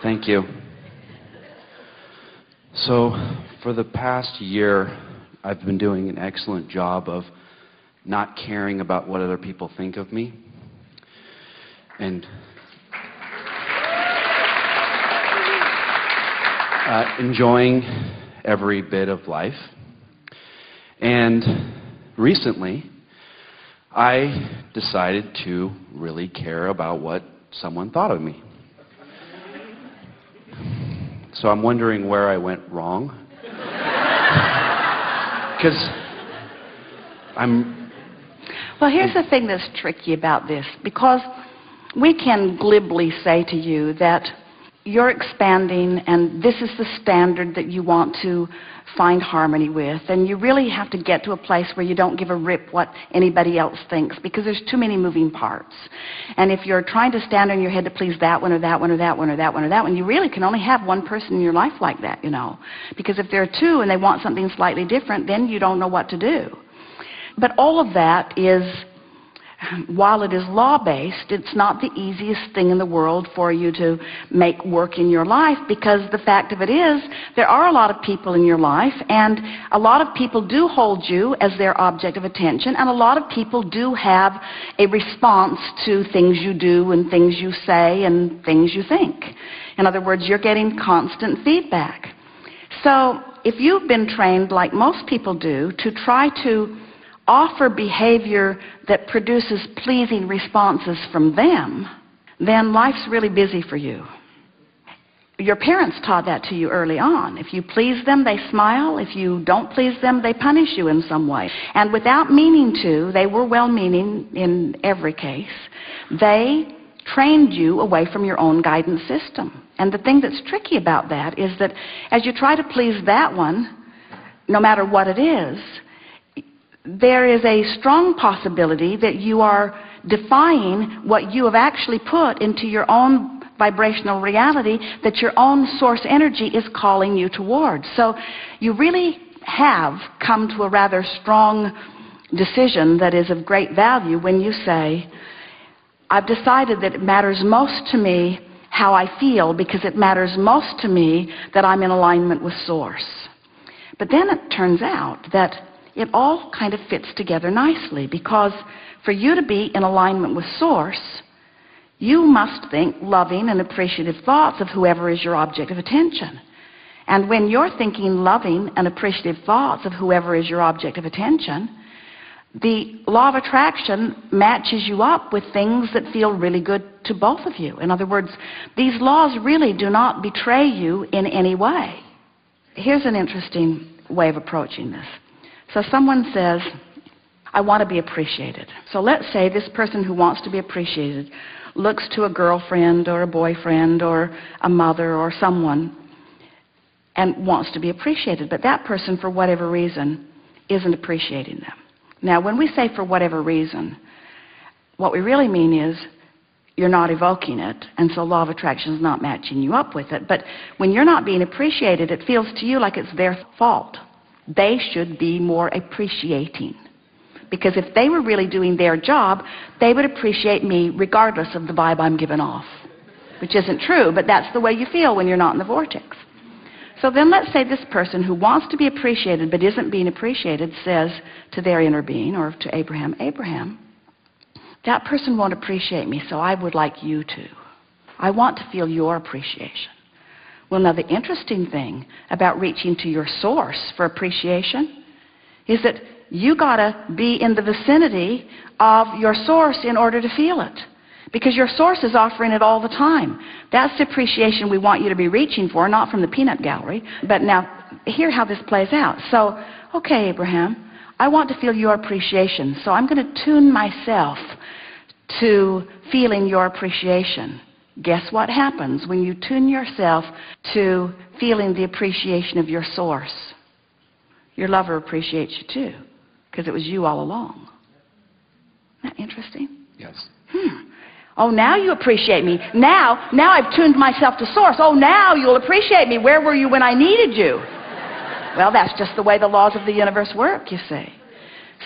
Thank you. So, for the past year, I've been doing an excellent job of not caring about what other people think of me. And enjoying every bit of life. And recently, I decided to really care about what someone thought of me. So I'm wondering where I went wrong. Because Well, here's the thing that's tricky about this, because we can glibly say to you that you're expanding and this is the standard that you want to find harmony with, and you really have to get to a place where you don't give a rip what anybody else thinks, because there's too many moving parts. And if you're trying to stand on your head to please that one or that one or that one or that one or that one, you really can only have one person in your life like that, you know. Because if there are two and they want something slightly different, then you don't know what to do. But all of that is, while it is law-based, it's not the easiest thing in the world for you to make work in your life, because the fact of it is, there are a lot of people in your life, and a lot of people do hold you as their object of attention, and a lot of people do have a response to things you do and things you say and things you think. In other words, you're getting constant feedback. So if you've been trained, like most people do, to try to offer behavior that produces pleasing responses from them, then life's really busy for you. Your parents taught that to you early on. If you please them, they smile. If you don't please them, they punish you in some way. And without meaning to, they were well-meaning in every case, they trained you away from your own guidance system. And the thing that's tricky about that is that as you try to please that one, no matter what it is, there is a strong possibility that you are defying what you have actually put into your own vibrational reality, that your own source energy is calling you towards. So you really have come to a rather strong decision that is of great value when you say, I've decided that it matters most to me how I feel, because it matters most to me that I'm in alignment with Source. But then it turns out that it all kind of fits together nicely, because for you to be in alignment with Source, you must think loving and appreciative thoughts of whoever is your object of attention. And when you're thinking loving and appreciative thoughts of whoever is your object of attention, the law of attraction matches you up with things that feel really good to both of you. In other words, these laws really do not betray you in any way. Here's an interesting way of approaching this. So someone says, I want to be appreciated. So let's say this person who wants to be appreciated looks to a girlfriend or a boyfriend or a mother or someone and wants to be appreciated. But that person, for whatever reason, isn't appreciating them. Now, when we say for whatever reason, what we really mean is you're not evoking it, and so law of attraction is not matching you up with it. But when you're not being appreciated, it feels to you like it's their fault. They should be more appreciating. Because if they were really doing their job, they would appreciate me regardless of the vibe I'm giving off. Which isn't true, but that's the way you feel when you're not in the vortex. So then let's say this person who wants to be appreciated but isn't being appreciated says to their inner being, or to Abraham, Abraham, that person won't appreciate me, so I would like you to. I want to feel your appreciation. Well, now the interesting thing about reaching to your source for appreciation is that you gotta be in the vicinity of your source in order to feel it. Because your source is offering it all the time. That's the appreciation we want you to be reaching for, not from the peanut gallery. But now, hear how this plays out. So, okay, Abraham, I want to feel your appreciation, so I'm going to tune myself to feeling your appreciation. Guess what happens when you tune yourself to feeling the appreciation of your source? Your lover appreciates you too, because it was you all along. Isn't that interesting? yes. Oh, now you appreciate me. Now I've tuned myself to Source. Oh, now you'll appreciate me. Where were you when I needed you? Well, that's just the way the laws of the universe work, you see.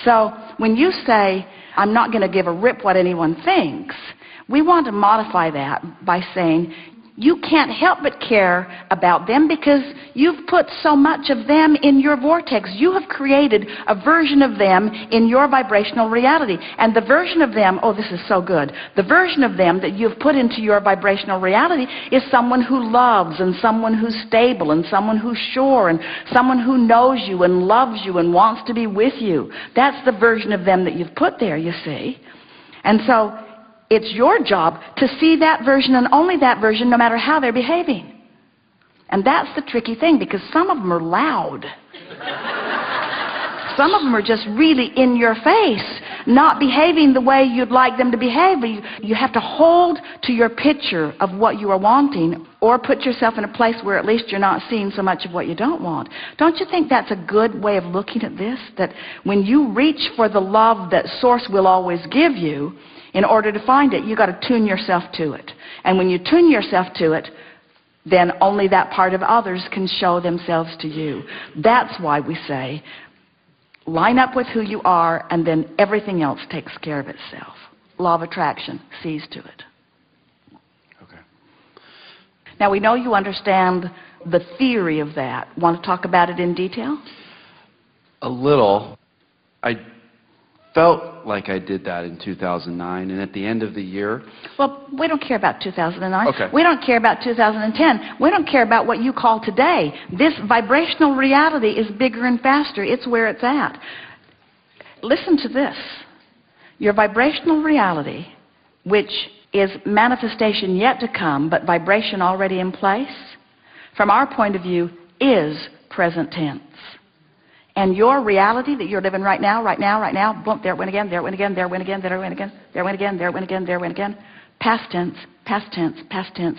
So when you say, I'm not going to give a rip what anyone thinks, we want to modify that by saying, you can't help but care about them because you've put so much of them in your vortex. You have created a version of them in your vibrational reality. And the version of them, oh, this is so good. The version of them that you've put into your vibrational reality is someone who loves, and someone who's stable, and someone who's sure, and someone who knows you and loves you and wants to be with you. That's the version of them that you've put there, you see. And so it's your job to see that version and only that version, no matter how they're behaving. And that's the tricky thing, because some of them are loud. Some of them are just really in your face, not behaving the way you'd like them to behave. But you have to hold to your picture of what you are wanting, or put yourself in a place where at least you're not seeing so much of what you don't want. Don't you think that's a good way of looking at this? That when you reach for the love that Source will always give you, in order to find it, you've got to tune yourself to it. And when you tune yourself to it, then only that part of others can show themselves to you. That's why we say, line up with who you are, and then everything else takes care of itself. Law of attraction sees to it. Okay. Now, we know you understand the theory of that. Want to talk about it in detail? A little. I felt like I did that in 2009, and at the end of the year... Well, we don't care about 2009. Okay. We don't care about 2010. We don't care about what you call today. This vibrational reality is bigger and faster. It's where it's at. Listen to this. Your vibrational reality, which is manifestation yet to come, but vibration already in place, from our point of view, is present tense. And your reality that you're living right now, boom, there it went again, there it went again, there it went again, there it went again, there it went again, there it went again, there it went again. Past tense, past tense, past tense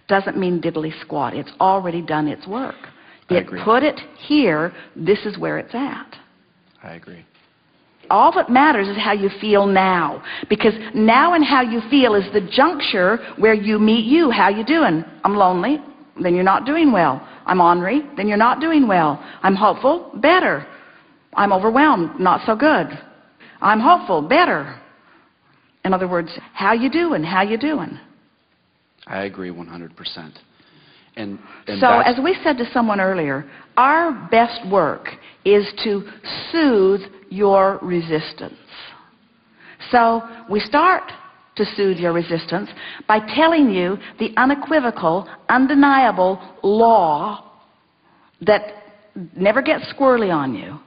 doesn't mean diddly squat. It's already done its work. I agree. Put it here, this is where it's at. I agree. All that matters is how you feel now. Because now and how you feel is the juncture where you meet you. How you doing? I'm lonely. Then you're not doing well. I'm ornery. Then you're not doing well. I'm hopeful. Better. I'm overwhelmed. Not so good. I'm hopeful. Better. In other words, how you doing? How you doing? I agree 100%. And so, as we said to someone earlier, our best work is to soothe your resistance. So, we start to soothe your resistance by telling you the unequivocal, undeniable law that never gets squirrely on you.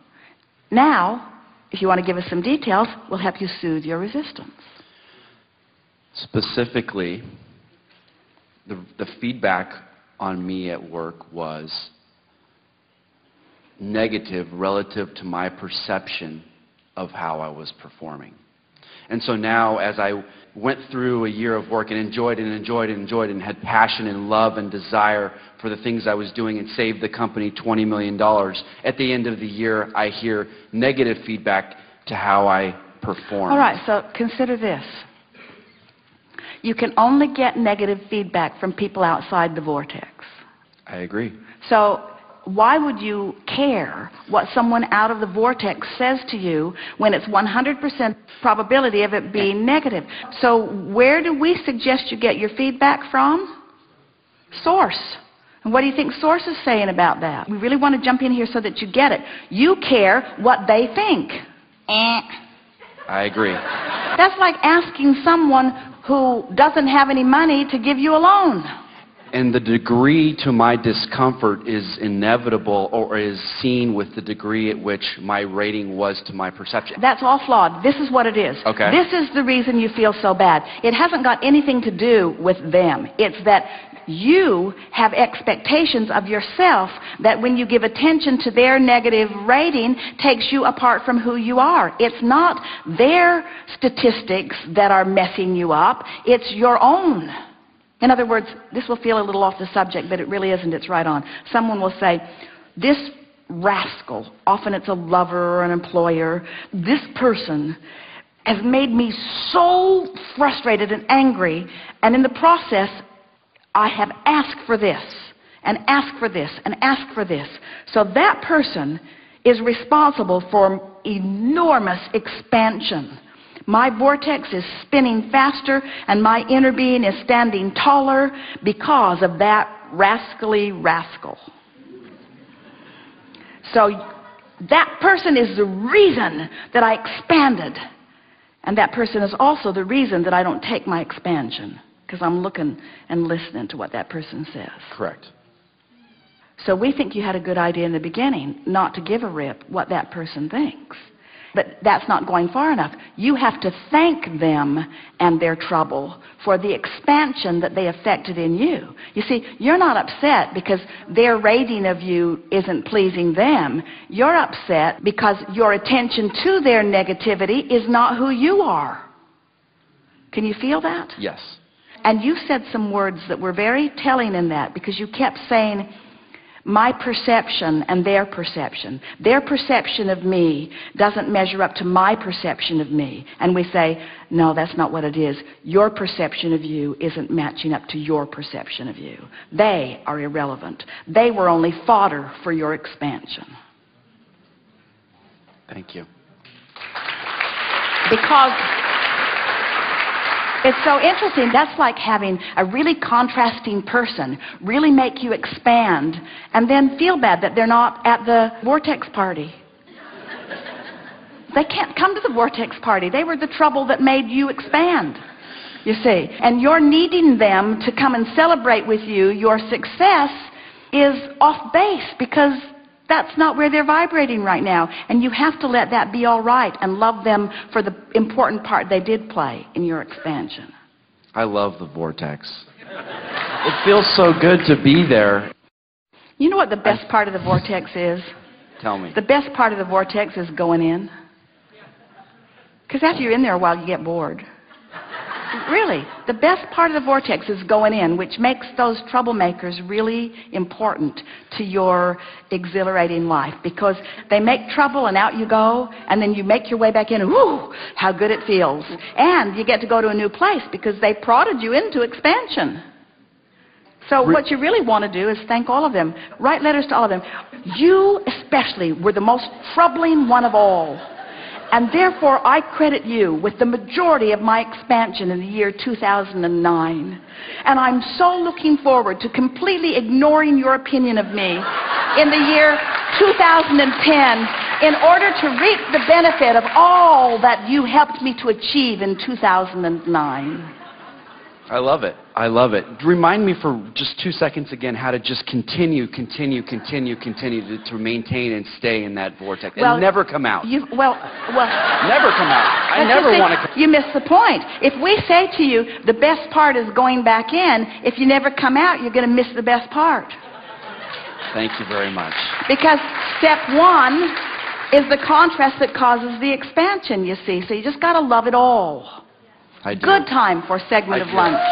Now, if you want to give us some details, we'll help you soothe your resistance. Specifically, the feedback on me at work was negative relative to my perception of how I was performing. And so now, as I went through a year of work and enjoyed and had passion and love and desire for the things I was doing and saved the company $20 million, at the end of the year, I hear negative feedback to how I performed. All right, so consider this. You can only get negative feedback from people outside the vortex. I agree. So why would you care what someone out of the vortex says to you when it's 100% probability of it being negative? So where do we suggest you get your feedback from? Source. And what do you think Source is saying about that? We really want to jump in here so that you get it. You care what they think. I agree. That's like asking someone who doesn't have any money to give you a loan. And the degree to my discomfort is inevitable, or is seen with the degree at which my rating was to my perception. That's all flawed. This is what it is. Okay. This is the reason you feel so bad. It hasn't got anything to do with them. It's that you have expectations of yourself that when you give attention to their negative rating takes you apart from who you are. It's not their statistics that are messing you up. It's your own. In other words, this will feel a little off the subject, but it really isn't. It's right on. Someone will say, this rascal, often it's a lover or an employer, this person has made me so frustrated and angry, and in the process, I have asked for this, and asked for this, and asked for this. So that person is responsible for enormous expansion. My vortex is spinning faster, and my inner being is standing taller because of that rascally rascal. So that person is the reason that I expanded. And that person is also the reason that I don't take my expansion, because I'm looking and listening to what that person says. Correct. So we think you had a good idea in the beginning, not to give a rip what that person thinks. But that's not going far enough. You have to thank them and their trouble for the expansion that they affected in you. You see, you're not upset because their rating of you isn't pleasing them. You're upset because your attention to their negativity is not who you are. Can you feel that? Yes. And you said some words that were very telling in that, because you kept saying, my perception and their perception. Their perception of me doesn't measure up to my perception of me. And we say, no, that's not what it is. Your perception of you isn't matching up to your perception of you. They are irrelevant. They were only fodder for your expansion. Thank you. Because it's so interesting. That's like having a really contrasting person really make you expand and then feel bad that they're not at the vortex party. They can't come to the vortex party. They were the trouble that made you expand, you see. And you're needing them to come and celebrate with you your success is off base, because that's not where they're vibrating right now. And you have to let that be all right and love them for the important part they did play in your expansion. I love the vortex. It feels so good to be there. You know what the best part of the vortex is? Tell me. The best part of the vortex is going in. Because after you're in there a while, you get bored. Really, the best part of the vortex is going in, which makes those troublemakers really important to your exhilarating life, because they make trouble and out you go, and then you make your way back in, and whoo, how good it feels. And you get to go to a new place because they prodded you into expansion. So what you really want to do is thank all of them. Write letters to all of them. You especially were the most troubling one of all. And therefore, I credit you with the majority of my expansion in the year 2009. And I'm so looking forward to completely ignoring your opinion of me in the year 2010 in order to reap the benefit of all that you helped me to achieve in 2009. I love it. I love it. Remind me for just 2 seconds again how to just continue to maintain and stay in that vortex and never come out. Never come out. I never want to come. You missed the point. If we say to you, the best part is going back in, if you never come out, you're going to miss the best part. Thank you very much. Because step one is the contrast that causes the expansion, you see. So you just got to love it all. I do. Good time for a segment of lunch.